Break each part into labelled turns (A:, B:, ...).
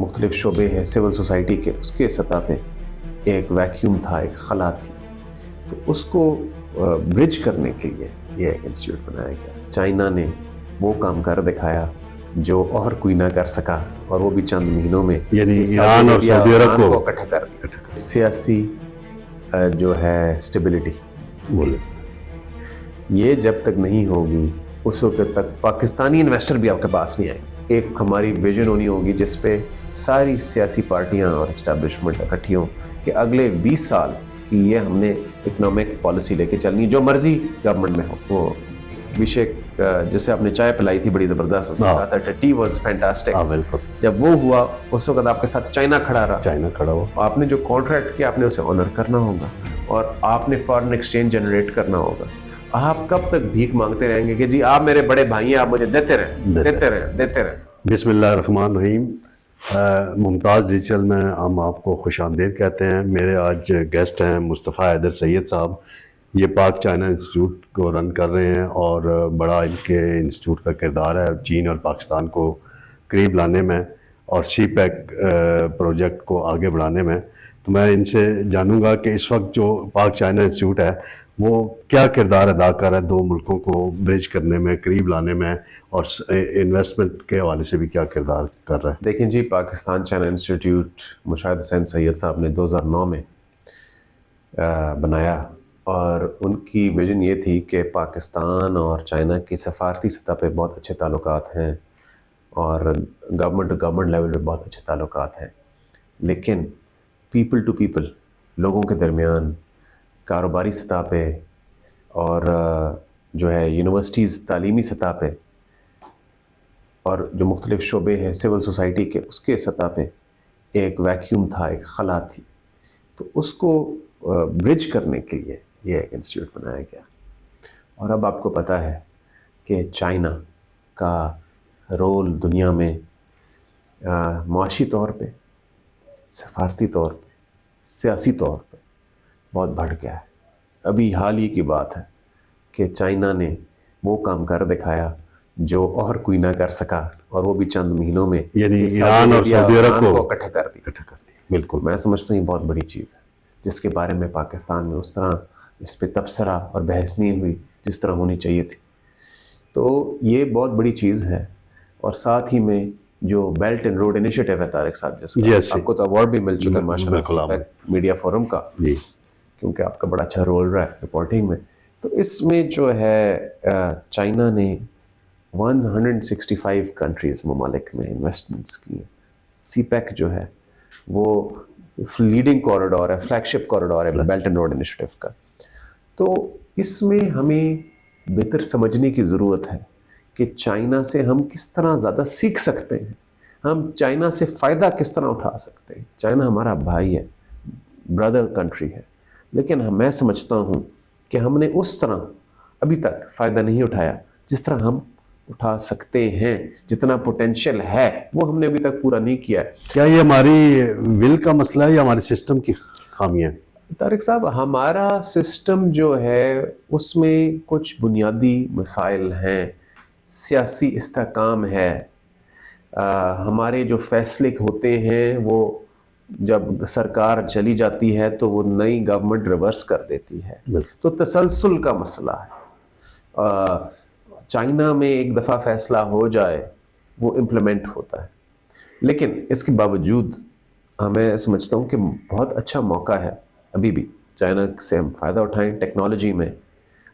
A: مختلف شعبے ہیں سول سوسائٹی کے، اس کے سطح پہ ایک ویکیوم تھا، ایک خلا تھی، تو اس کو برج کرنے کے لیے یہ ایک انسٹیٹیوٹ بنایا گیا۔ چائنا نے وہ کام کر دکھایا جو اور کوئی نہ کر سکا، اور وہ بھی چند مہینوں میں،
B: یعنی ایران اور سعودی عرب کو
A: اکٹھا کر دیا۔ سیاسی جو ہے اسٹیبلٹی، یہ جب تک نہیں ہوگی اس وقت تک پاکستانی انویسٹر بھی آپ کے پاس نہیں آئے گا۔ ایک ہماری ویژن ہونی ہوگی جس پہ ساری سیاسی پارٹیاں اور اسٹیبلشمنٹ اکٹھی ہوں کہ اگلے 20 سال کی یہ ہم نے اکنامک پالیسی لے کے چلنی، جو مرضی گورنمنٹ میں ہو۔ وہ ابھیشیک جیسے آپ نے چائے پلائی تھی بڑی زبردست، اس نے کہا تھا ٹی واز فینٹاسٹک۔
B: بالکل،
A: جب وہ ہوا اس وقت آپ کے ساتھ چائنا کھڑا رہا،
B: چائنا کھڑا ہوا۔
A: آپ نے جو کانٹریکٹ کیا آپ نے اسے آنر کرنا ہوگا، اور آپ نے فارن ایکسچینج جنریٹ کرنا ہوگا۔ آپ کب تک بھیک مانگتے رہیں گے کہ جی آپ میرے بڑے بھائی ہیں، آپ مجھے دیتے رہیں؟
B: بسم اللہ الرحمن الرحیم۔ ممتاز ڈیجیٹل میں ہم آپ کو خوش آمدید کہتے ہیں۔ میرے آج گیسٹ ہیں مصطفیٰ حیدر سید صاحب، یہ پاک چائنا انسٹیٹیوٹ کو رن کر رہے ہیں، اور بڑا ان کے انسٹیٹیوٹ کا کردار ہے چین اور پاکستان کو قریب لانے میں اور سی پیک پروجیکٹ کو آگے بڑھانے میں۔ تو میں ان سے جانوں گا کہ اس وقت جو پاک چائنا انسٹیٹیوٹ ہے وہ کیا کردار ادا کر رہا ہے دو ملکوں کو برج کرنے میں، قریب لانے میں، اور انویسٹمنٹ کے حوالے سے بھی کیا کردار کر رہا ہے۔
A: دیکھیں جی، پاکستان چائنا انسٹیٹیوٹ مشاہد حسین سید صاحب نے 2009 میں بنایا، اور ان کی ویژن یہ تھی کہ پاکستان اور چائنا کی سفارتی سطح پہ بہت اچھے تعلقات ہیں، اور گورنمنٹ ٹو گورنمنٹ لیول پہ بہت اچھے تعلقات ہیں، لیکن پیپل ٹو پیپل، لوگوں کے درمیان، کاروباری سطح پہ، اور جو ہے یونیورسٹیز تعلیمی سطح پہ، اور جو مختلف شعبے ہیں سول سوسائٹی کے، اس کے سطح پہ ایک ویکیوم تھا، ایک خلا تھی، تو اس کو برج کرنے کے لیے یہ ایک انسٹیٹیوٹ بنایا گیا۔ اور اب آپ کو پتہ ہے کہ چائنا کا رول دنیا میں معاشی طور پہ، سفارتی طور پہ، سیاسی طور پہ بہت بڑھ گیا ہے۔ ابھی حال ہی کی بات ہے کہ چائنا نے وہ کام کر دکھایا جو اور کوئی نہ کر سکا، اور وہ بھی چند مہینوں میں،
B: یعنی ایران اور سعودی عرب کو
A: اکٹھا کر دیا۔
B: بالکل،
A: میں سمجھتا ہوں یہ بہت بڑی چیز ہے، جس کے بارے میں پاکستان میں اس طرح اس پہ تبصرہ اور بحث نہیں ہوئی جس طرح ہونی چاہیے تھی۔ تو یہ بہت بڑی چیز ہے، اور ساتھ ہی میں جو بیلٹ اینڈ روڈ انیشیٹو ہے طارق صاحب، جس کا آپ کو تو ایوارڈ بھی مل چکا ہے ماشاء اللہ میڈیا فورم کا، کیونکہ آپ کا بڑا اچھا رول رہا ہے رپورٹنگ میں۔ تو اس میں جو ہے چائنا نے 165 کنٹریز، ممالک میں انویسٹمنٹس کی ہیں۔ سی پیک جو ہے وہ لیڈنگ کوریڈور ہے، فلیگ شپ کوریڈور ہے بیلٹ اینڈ روڈ انیشیٹو کا۔ تو اس میں ہمیں بہتر سمجھنے کی ضرورت ہے کہ چائنا سے ہم کس طرح زیادہ سیکھ سکتے ہیں، ہم چائنا سے فائدہ کس طرح اٹھا سکتے ہیں۔ چائنا ہمارا بھائی ہے، برادر کنٹری ہے، لیکن میں سمجھتا ہوں کہ ہم نے اس طرح ابھی تک فائدہ نہیں اٹھایا جس طرح ہم اٹھا سکتے ہیں۔ جتنا پوٹینشیل ہے وہ ہم نے ابھی تک پورا نہیں کیا ہے۔
B: کیا یہ ہماری ول کا مسئلہ ہے یا ہمارے سسٹم کی خامیاں؟
A: طارق صاحب، ہمارا سسٹم جو ہے اس میں کچھ بنیادی مسائل ہیں، سیاسی استحکام ہے، ہمارے جو فیصلے ہوتے ہیں وہ جب سرکار چلی جاتی ہے تو وہ نئی گورنمنٹ ریورس کر دیتی ہے، تو تسلسل کا مسئلہ ہے۔ چائنا میں ایک دفعہ فیصلہ ہو جائے وہ امپلیمنٹ ہوتا ہے، لیکن اس کے باوجود میں سمجھتا ہوں کہ بہت اچھا موقع ہے ابھی بھی چائنا سے ہم فائدہ اٹھائیں، ٹیکنالوجی میں،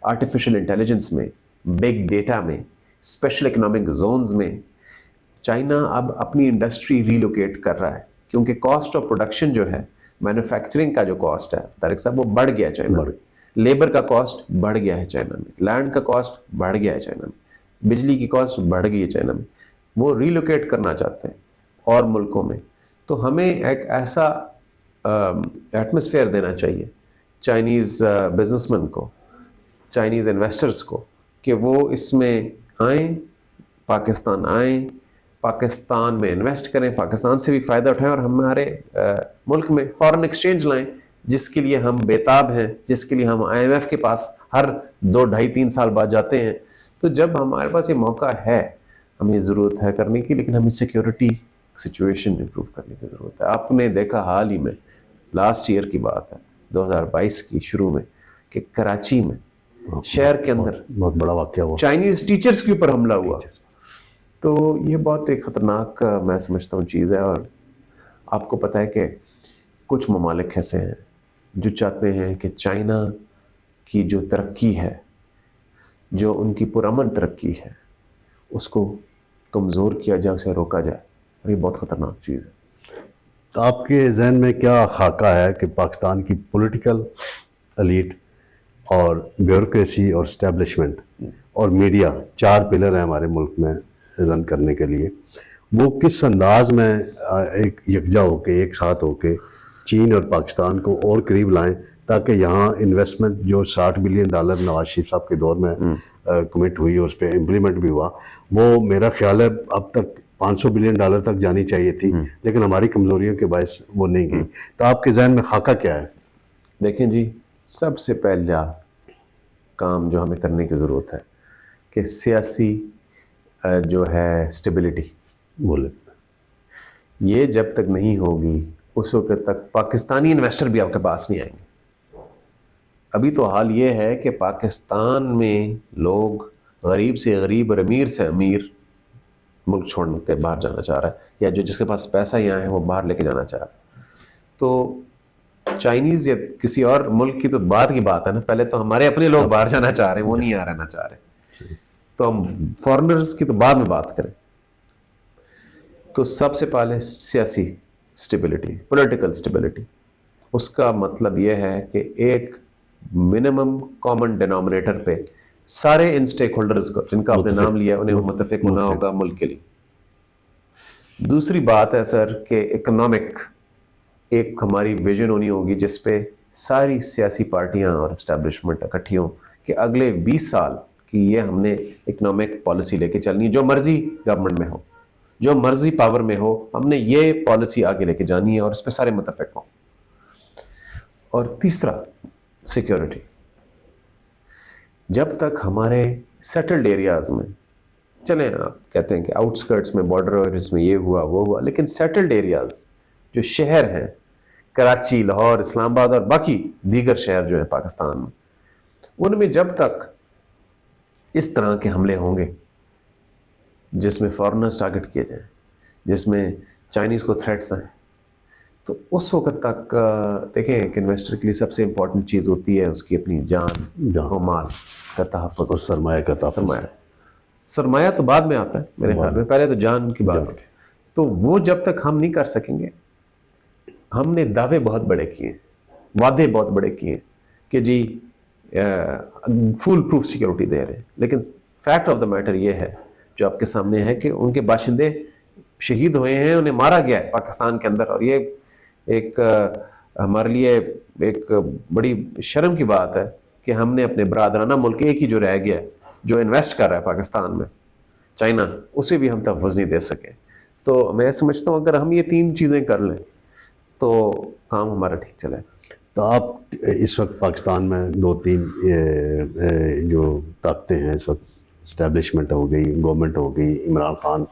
A: آرٹیفیشل انٹیلیجنس میں، بگ ڈیٹا میں، اسپیشل اکنامک زونز میں۔ چائنا اب اپنی انڈسٹری ریلوکیٹ کر رہا ہے، کیونکہ کاسٹ آف پروڈکشن جو ہے، مینوفیکچرنگ کا جو کاسٹ ہے طارق صاحب، وہ بڑھ گیا ہے چائنا میں۔ لیبر کا کاسٹ بڑھ گیا ہے چائنا میں، لینڈ کا کاسٹ بڑھ گیا ہے چائنا میں، بجلی کی کاسٹ بڑھ گئی ہے چائنا میں۔ وہ ریلوکیٹ کرنا چاہتے ہیں اور ملکوں میں، تو ہمیں ایک ایسا ایٹماسفیئر دینا چاہیے چائنیز بزنس مین کو، چائنیز انویسٹرز کو، کہ وہ اس میں آئیں، پاکستان آئیں، پاکستان میں انویسٹ کریں، پاکستان سے بھی فائدہ اٹھائیں، اور ہمارے ملک میں فارن ایکسچینج لائیں، جس کے لیے ہم بیتاب ہیں، جس کے لیے ہم IMF کے پاس ہر 2 ڈھائی 3 سال بعد جاتے ہیں۔ تو جب ہمارے پاس یہ موقع ہے، ہمیں ضرورت ہے کرنے کی، لیکن ہمیں سیکیورٹی سچویشن امپروو کرنے کی ضرورت ہے. آپ نے دیکھا حال ہی میں لاسٹ ایئر کی بات ہے 2022 کی شروع میں کہ کراچی میں شہر کے اندر
B: بہت بڑا واقعہ ہوا,
A: چائنیز ٹیچرز کے اوپر حملہ ہوا. تو یہ بہت ایک خطرناک میں سمجھتا ہوں چیز ہے. اور آپ کو پتہ ہے کہ کچھ ممالک ایسے ہیں جو چاہتے ہیں کہ چائنا کی جو ترقی ہے, جو ان کی پرامن ترقی ہے, اس کو کمزور کیا جائے, اسے روکا جائے. اور یہ بہت خطرناک چیز ہے.
B: تو آپ کے ذہن میں کیا خاکہ ہے کہ پاکستان کی پولیٹیکل ایلیٹ اور بیوروکریسی اور اسٹیبلشمنٹ اور میڈیا, 4 پلر ہیں ہمارے ملک میں رن کرنے کے لیے, وہ کس انداز میں ایک یکجا ہو کے ایک ساتھ ہو کے چین اور پاکستان کو اور قریب لائیں تاکہ یہاں انویسٹمنٹ جو $60 بلین نواز شریف صاحب کے دور میں کمٹ ہوئی اور اس پہ امپلیمنٹ بھی ہوا, وہ میرا خیال ہے اب تک $500 بلین تک جانی چاہیے تھی, لیکن ہماری کمزوریوں کے باعث وہ نہیں گئی. تو آپ کے ذہن میں خاکہ کیا ہے؟
A: دیکھیں جی, سب سے پہلا کام جو ہمیں کرنے کی ضرورت ہے کہ سیاسی جو ہے اسٹیبلٹی,
B: بولے
A: یہ جب تک نہیں ہوگی اس وقت تک پاکستانی انویسٹر بھی آپ کے پاس نہیں آئیں گے. ابھی تو حال یہ ہے کہ پاکستان میں لوگ غریب سے غریب اور امیر سے امیر ملک چھوڑ کے باہر جانا چاہ رہا ہے, یا جو جس کے پاس پیسہ یہاں ہے وہ باہر لے کے جانا چاہ رہا ہے. تو چائنیز یا کسی اور ملک کی تو بعد کی بات ہے نا, پہلے تو ہمارے اپنے لوگ باہر جانا چاہ رہے ہیں, وہ نہیں آ رہنا چاہ رہے. تو ہم فارنرز کی تو بعد میں بات کریں. تو سب سے پہلے سیاسی اسٹیبلٹی, پولیٹیکل اسٹیبلٹی. اس کا مطلب یہ ہے کہ ایک منیمم کامن ڈینومینیٹر پہ سارے ان سٹیک ہولڈرز کو جن کا آپ نے نام لیا انہیں متفق ہونا ہوگا ملک کے لیے. دوسری بات ہے سر کہ اکنامک ایک ہماری ویژن ہونی ہوگی جس پہ ساری سیاسی پارٹیاں اور اسٹیبلشمنٹ اکٹھی ہوں کہ اگلے 20 سال کی یہ ہم نے اکنامک پالیسی لے کے چلنی, جو مرضی گورنمنٹ میں ہو, جو مرضی پاور میں ہو, ہم نے یہ پالیسی آگے لے کے جانی ہے اور اس پہ سارے متفق ہوں. اور تیسرا سیکیورٹی. جب تک ہمارے سیٹلڈ ایریاز میں, چلیں آپ کہتے ہیں کہ آؤٹ اسکرٹس میں بارڈر ایریاز میں یہ ہوا وہ ہوا, لیکن سیٹلڈ ایریاز جو شہر ہیں کراچی, لاہور, اسلام آباد اور باقی دیگر شہر جو ہیں پاکستان میں, ان میں جب تک اس طرح کے حملے ہوں گے جس میں فارنرز ٹارگٹ کیے جائیں, جس میں چائنیز کو تھریٹس ہیں, تو اس وقت تک دیکھیں کہ انویسٹر کے لیے سب سے امپورٹنٹ چیز ہوتی ہے اس کی اپنی جان و مال کا تحفظ اور
B: سرمایہ کا تحفظ.
A: سرمایہ تو بعد میں آتا ہے میرے خیال میں, پہلے تو جان کی بات ہے. تو وہ جب تک ہم نہیں کر سکیں گے, ہم نے دعوے بہت بڑے کیے, وعدے بہت بڑے کیے کہ جی فول پروف سیکیورٹی دے رہے ہیں, لیکن فیکٹ آف دا میٹر یہ ہے جو آپ کے سامنے ہے کہ ان کے باشندے شہید ہوئے ہیں, انہیں مارا گیا ہے پاکستان کے اندر. اور یہ ایک ہمارے لیے ایک بڑی شرم کی بات ہے کہ ہم نے اپنے برادرانہ ملک ایک ہی جو رہ گیا ہے جو انویسٹ کر رہا ہے پاکستان میں, چائنا, اسے بھی ہم تحفظ نہیں دے سکے. تو میں سمجھتا ہوں اگر ہم یہ 3 چیزیں کر لیں تو کام ہمارا ٹھیک چلے.
B: تو آپ اس وقت پاکستان میں 2-3 جو طاقتیں ہیں اس وقت, اسٹیبلشمنٹ ہو گئی, گورنمنٹ ہو گئی, عمران خان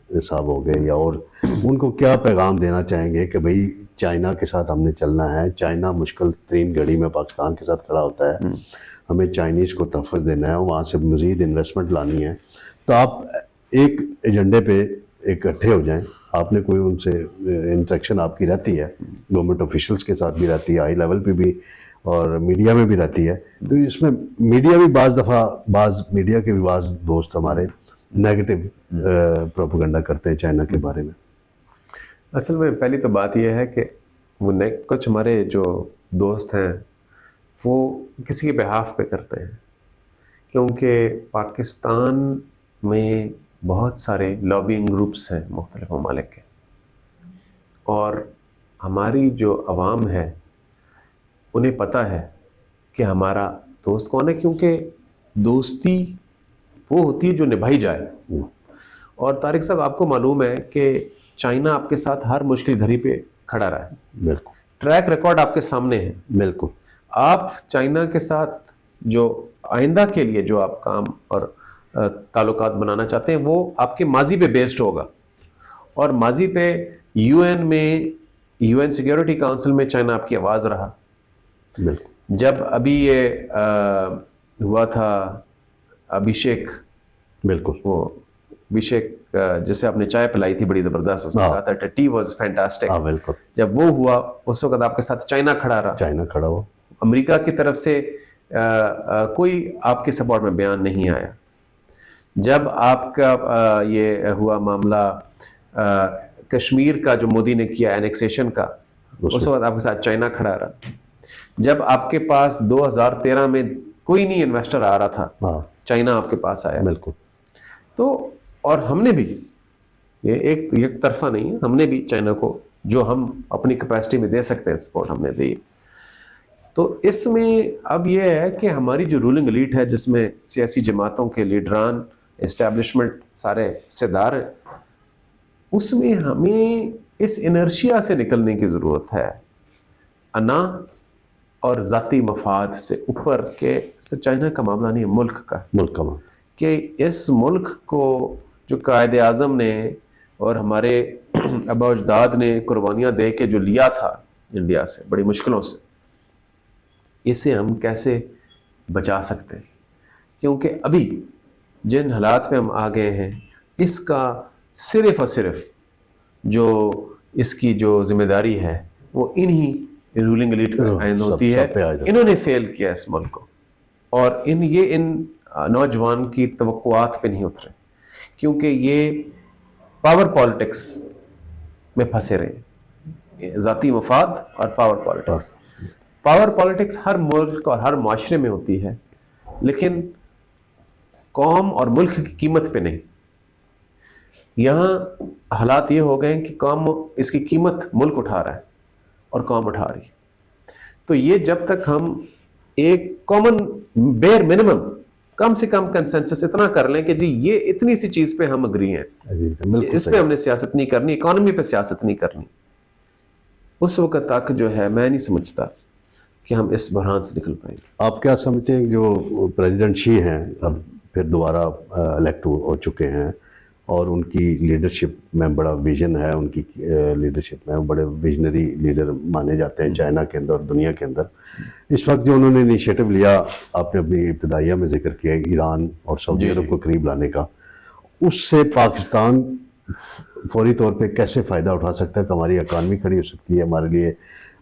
B: صاحب ہو گئے, یا اور ان کو کیا پیغام دینا چاہیں گے کہ بھئی چائنا کے ساتھ ہم نے چلنا ہے, چائنا مشکل ترین گھڑی میں پاکستان کے ساتھ کھڑا ہوتا ہے, ہمیں چائنیز کو تحفظ دینا ہے, وہاں سے مزید انویسٹمنٹ لانی ہے. تو آپ ایک ایجنڈے پہ اکٹھے ہو جائیں, آپ نے کوئی ان سے انٹریکشن آپ کی رہتی ہے, گورنمنٹ آفیشلس کے ساتھ بھی رہتی ہے, ہائی لیول پہ بھی, اور میڈیا میں بھی رہتی ہے. تو اس میں میڈیا بھی بعض دفعہ, بعض میڈیا کے بھی بعض دوست ہمارے نیگیٹو پروپیگنڈا کرتے ہیں چائنا کے بارے میں.
A: اصل میں پہلی تو بات یہ ہے کہ وہ کچھ ہمارے جو دوست ہیں وہ کسی کے بہاف پہ کرتے ہیں, کیونکہ پاکستان میں بہت سارے لابینگ گروپس ہیں مختلف ممالک کے, اور ہماری جو عوام ہے انہیں پتہ ہے کہ ہمارا دوست کون ہے, کیونکہ دوستی وہ ہوتی ہے جو نبھائی جائے. اور طارق صاحب آپ کو معلوم ہے کہ چائنا آپ کے ساتھ ہر مشکل گھڑی پہ کھڑا رہا ہے,
B: بالکل
A: ٹریک ریکارڈ آپ کے سامنے ہے.
B: بالکل.
A: آپ چائنا کے ساتھ جو آئندہ کے لیے جو آپ کام اور تعلقات بنانا چاہتے ہیں وہ آپ کے ماضی پہ بیسڈ ہوگا, اور ماضی پہ UN میں UN سیکیورٹی کاؤنسل میں چائنا آپ کی آواز رہا.
B: بالکل.
A: جب ابھی یہ ہوا تھا ابھیشیک,
B: بالکل.
A: وہ ابھیشیک جسے آپ نے چائے پلائی تھی بڑی زبردست, اس نے کہا تھا ٹی واز فینٹاسٹک.
B: بالکل.
A: جب وہ ہوا اس وقت آپ کے ساتھ چائنا کھڑا رہا,
B: چائنا کھڑا ہوا.
A: امریکہ کی طرف سے کوئی آپ کے سپورٹ میں بیان نہیں آیا. جب آپ کا یہ ہوا معاملہ کشمیر کا جو مودی نے کیا اینیکسیشن کا, اس وقت آپ کے ساتھ چائنا کھڑا رہا. جب آپ کے پاس 2013 میں کوئی نہیں انویسٹر آ رہا تھا, چائنا آپ کے پاس آیا.
B: بالکل.
A: تو اور ہم نے بھی یہ ایک طرفہ نہیں ہے, ہم نے بھی چائنا کو جو ہم اپنی کیپیسٹی میں دے سکتے ہیں سپورٹ ہم نے دی. تو اس میں اب یہ ہے کہ ہماری جو رولنگ ایلیٹ ہے, جس میں سیاسی جماعتوں کے لیڈران, اسٹیبلشمنٹ سارے حصے دار ہیں, اس میں ہمیں اس انرشیا سے نکلنے کی ضرورت ہے. انا اور ذاتی مفاد سے اوپر کے چائنا کا معاملہ نہیں ہے, ملک کا.
B: ملک کا معاملہ
A: کہ اس ملک کو جو قائد اعظم نے اور ہمارے آباء و اجداد نے قربانیاں دے کے جو لیا تھا انڈیا سے بڑی مشکلوں سے, اسے ہم کیسے بچا سکتے ہیں. کیونکہ ابھی جن حالات میں ہم آ گئے ہیں, اس کا صرف اور صرف جو اس کی جو ذمہ داری ہے وہ انہی رولنگ ایلیٹ کا عائد ہوتی ہے. انہوں نے فیل کیا اس ملک کو, اور ان نوجوان کی توقعات پہ نہیں اترے, کیونکہ یہ پاور پالیٹکس میں پھنسے رہے. ذاتی مفاد اور پاور پالیٹکس. پاور پالیٹکس ہر ملک اور ہر معاشرے میں ہوتی ہے, لیکن قوم اور ملک کی قیمت پہ نہیں. یہاں حالات یہ ہو گئے کہ قوم, اس کی قیمت ملک اٹھا رہا ہے اور قوم اٹھا رہی ہے. تو یہ جب تک ہم ایک کامن بیئر منیمم کم سے کم کنسنسس اتنا کر لیں کہ جی یہ اتنی سی چیز پہ ہم اگری ہیں, اس پہ ہم نے سیاست نہیں کرنی, اکانومی پہ سیاست نہیں کرنی, اس وقت تک جو ہے میں نہیں سمجھتا کہ ہم اس بحران سے نکل پائیں گے.
B: آپ کیا سمجھتے ہیں جو پریزیڈنٹ شی ہیں, اب پھر دوبارہ الیکٹ ہو چکے ہیں, اور ان کی لیڈرشپ میں بڑا ویژن ہے, ان کی لیڈرشپ میں بڑے ویژنری لیڈر مانے جاتے ہیں چائنا کے اندر اور دنیا کے اندر. اس وقت جو انہوں نے انیشیٹو لیا, آپ نے اپنی ابتدائیہ میں ذکر کیا, ایران اور سعودی عرب کو قریب لانے کا, اس سے پاکستان فوری طور پہ کیسے فائدہ اٹھا سکتا ہے کہ ہماری اکانومی کھڑی ہو سکتی ہے, ہمارے لیے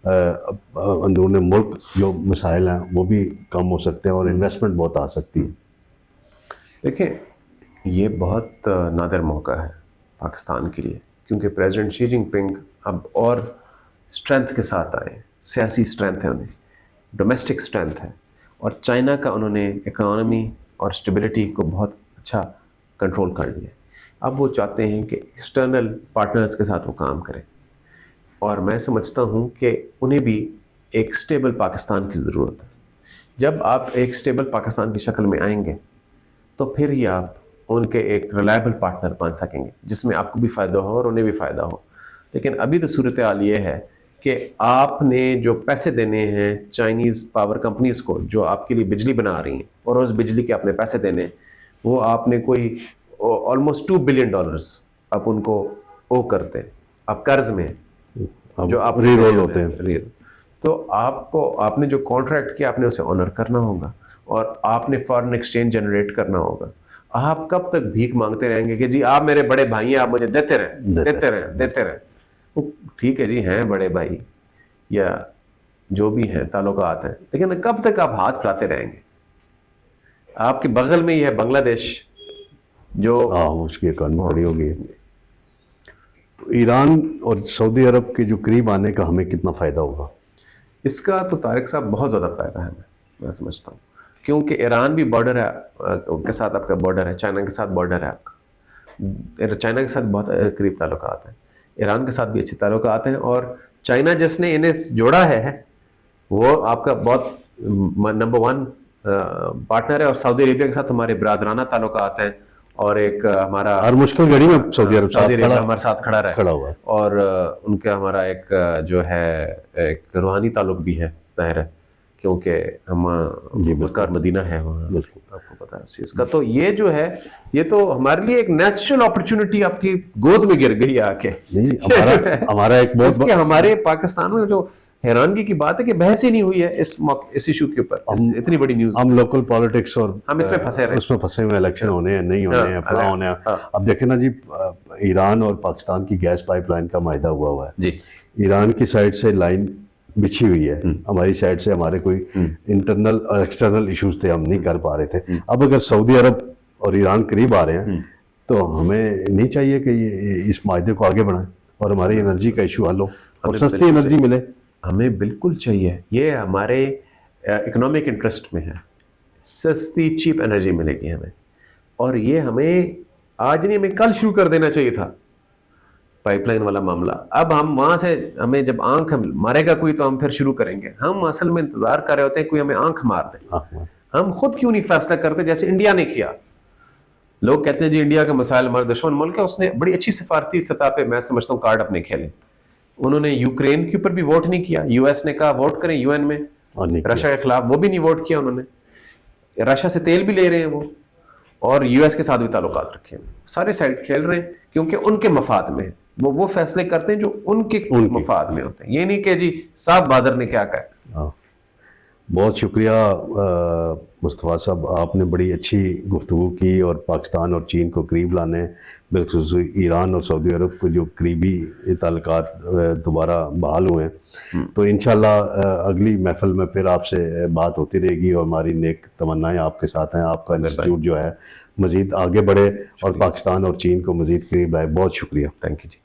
B: اندرون ملک جو مسائل ہیں وہ بھی کم ہو سکتے ہیں, اور انویسٹمنٹ بہت آ سکتی ہے.
A: دیکھیں یہ بہت نادر موقع ہے پاکستان کے لیے, کیونکہ پریزیڈنٹ شی جن پنگ اب اور اسٹرینتھ کے ساتھ آئے. سیاسی اسٹرینتھ ہے, انہیں ڈومیسٹک اسٹرینتھ ہے, اور چائنا کا انہوں نے اکانومی اور اسٹیبلٹی کو بہت اچھا کنٹرول کر لیا. اب وہ چاہتے ہیں کہ ایکسٹرنل پارٹنرز کے ساتھ وہ کام کریں, اور میں سمجھتا ہوں کہ انہیں بھی ایک اسٹیبل پاکستان کی ضرورت ہے. جب آپ ایک اسٹیبل پاکستان کی شکل میں آئیں گے تو پھر ہی آپ ان کے ایک ریلائبل پارٹنر بن سکیں گے, جس میں آپ کو بھی فائدہ ہو اور انہیں بھی فائدہ ہو. لیکن ابھی تو صورتحال یہ ہے کہ آپ نے جو پیسے دینے ہیں چائنیز پاور کمپنیز کو, جو آپ کے لیے بجلی بنا رہی ہیں, اور اس بجلی کے آپ نے پیسے دینے ہیں, وہ آپ نے کوئی آلموسٹ $2 بلین آپ ان کو او کرتے ہیں, آپ قرض میں جو آپ
B: ری رول ہوتے ہیں.
A: تو آپ نے جو کانٹریکٹ کیا آپ نے اسے آنر کرنا ہوگا, اور آپ نے فارن ایکسچینج جنریٹ کرنا ہوگا. آپ کب تک بھیک مانگتے رہیں گے کہ جی آپ میرے بڑے بھائی ہیں, آپ مجھے دیتے رہیں. ٹھیک ہے جی, ہیں بڑے بھائی یا جو بھی ہیں تعلقات ہیں, لیکن کب تک آپ ہاتھ پھیلاتے رہیں گے؟ آپ کے بغل میں ہی ہے بنگلہ دیش, جو
B: اس کی اکانومی کھڑی ہوگی. ایران اور سعودی عرب کے جو قریب آنے کا ہمیں کتنا فائدہ ہوگا؟
A: اس کا تو طارق صاحب بہت زیادہ فائدہ ہے, میں سمجھتا ہوں, کیونکہ ایران بھی بارڈر ہے کے ساتھ, آپ کا بارڈر ہے, چائنا کے ساتھ بارڈر ہے آپ کا, چائنا کے ساتھ بہت قریب تعلقات ہیں, ایران کے ساتھ بھی اچھے تعلقات ہیں, اور چائنا جس نے انہیں جوڑا ہے وہ آپ کا بہت نمبر 1 پارٹنر ہے, اور سعودی عربیہ کے ساتھ ہمارے برادرانہ تعلقات ہیں, اور ایک ہمارا
B: ہر مشکل گھڑی میں سعودی عرب
A: ہمارے ساتھ کھڑا
B: ہوا ہے,
A: اور ان کا ہمارا ایک جو ہے ایک روحانی تعلق بھی ہے, ظاہر ہے کیونکہ ہم مکہ مدینہ ہے وہاں،
B: بالکل
A: آپ کو پتا ہے اس چیز کا. تو یہ جو ہے یہ تو ہمارے لیے ایک نیچرل اپرچونٹی آپ کی گود میں گر گئی آ کے.
B: ہمارا ایک بہت
A: کہ ہمارے پاکستان میں جو حیرانگی کی بات ہے کہ بحث ہی نہیں ہوئی ہے اس ایشو کے اوپر. اتنی بڑی نیوز
B: ہم لوکل پالیٹکس اور
A: ہم اس میں پھنسے رہے،
B: اس میں پھنسے ہوئے، الیکشن ہونے ہیں نہیں ہونے ہیں فلاں ہونے ہیں. اب دیکھیں نا جی، ایران اور پاکستان کی گیس پائپ لائن کا معاہدہ ہوا ہے
A: جی.
B: ایران کی سائڈ سے لائن بچھی ہوئی ہے، ہماری سائڈ سے ہمارے کوئی انٹرنل اور ایکسٹرنل ایشوز تھے، ہم نہیں کر پا رہے تھے. اب اگر سعودی عرب اور ایران قریب آ رہے ہیں تو ہمیں نہیں چاہیے کہ اس معاہدے کو آگے بڑھائیں اور ہماری انرجی کا ایشو حل ہو اور سستی انرجی ملے.
A: ہمیں بالکل چاہیے، یہ ہمارے اکنامک انٹرسٹ میں ہے، سستی چیپ انرجی ملے گی ہمیں. اور یہ ہمیں آج نہیں، ہمیں کل شروع کر دینا چاہیے تھا پائپ لائن والا معاملہ. اب ہم وہاں سے ہمیں جب آنکھ مارے گا کوئی تو ہم پھر شروع کریں گے. ہم اصل میں انتظار کر رہے ہوتے ہیں کوئی ہمیں آنکھ مار دے. ہم خود کیوں نہیں فیصلہ کرتے جیسے انڈیا نے کیا؟ لوگ کہتے ہیں جی انڈیا کے مسائل ہمارے دشمن ملک ہے، اس نے بڑی اچھی سفارتی سطح پہ میں سمجھتا ہوں کارڈ اپنے کھیلے. انہوں نے یوکرین کے اوپر بھی ووٹ نہیں کیا، یو ایس نے کہا ووٹ کریں یو این میں، رشیا کے خلاف وہ بھی نہیں ووٹ کیا انہوں نے. رشیا سے تیل بھی لے رہے ہیں وہ، اور یو ایس کے ساتھ بھی تعلقات رکھے ہیں. سارے سائڈ کھیل رہے ہیں کیونکہ ان کے مفاد میں وہ فیصلے کرتے ہیں جو ان کے مفاد میں ہوتے ہیں. یہ نہیں کہ جی صاحب بہادر نے کیا کہا.
B: بہت شکریہ مصطفیٰ صاحب، آپ نے بڑی اچھی گفتگو کی اور پاکستان اور چین کو قریب لانے، بالخصوص ایران اور سعودی عرب کو جو قریبی تعلقات دوبارہ بحال ہوئے ہیں. تو انشاءاللہ اگلی محفل میں پھر آپ سے بات ہوتی رہے گی اور ہماری نیک تمنائیں آپ کے ساتھ ہیں. آپ کا انسٹیٹیوٹ جو ہے مزید آگے بڑھے اور پاکستان اور چین کو مزید قریب لائے. بہت شکریہ.
A: Thank you G.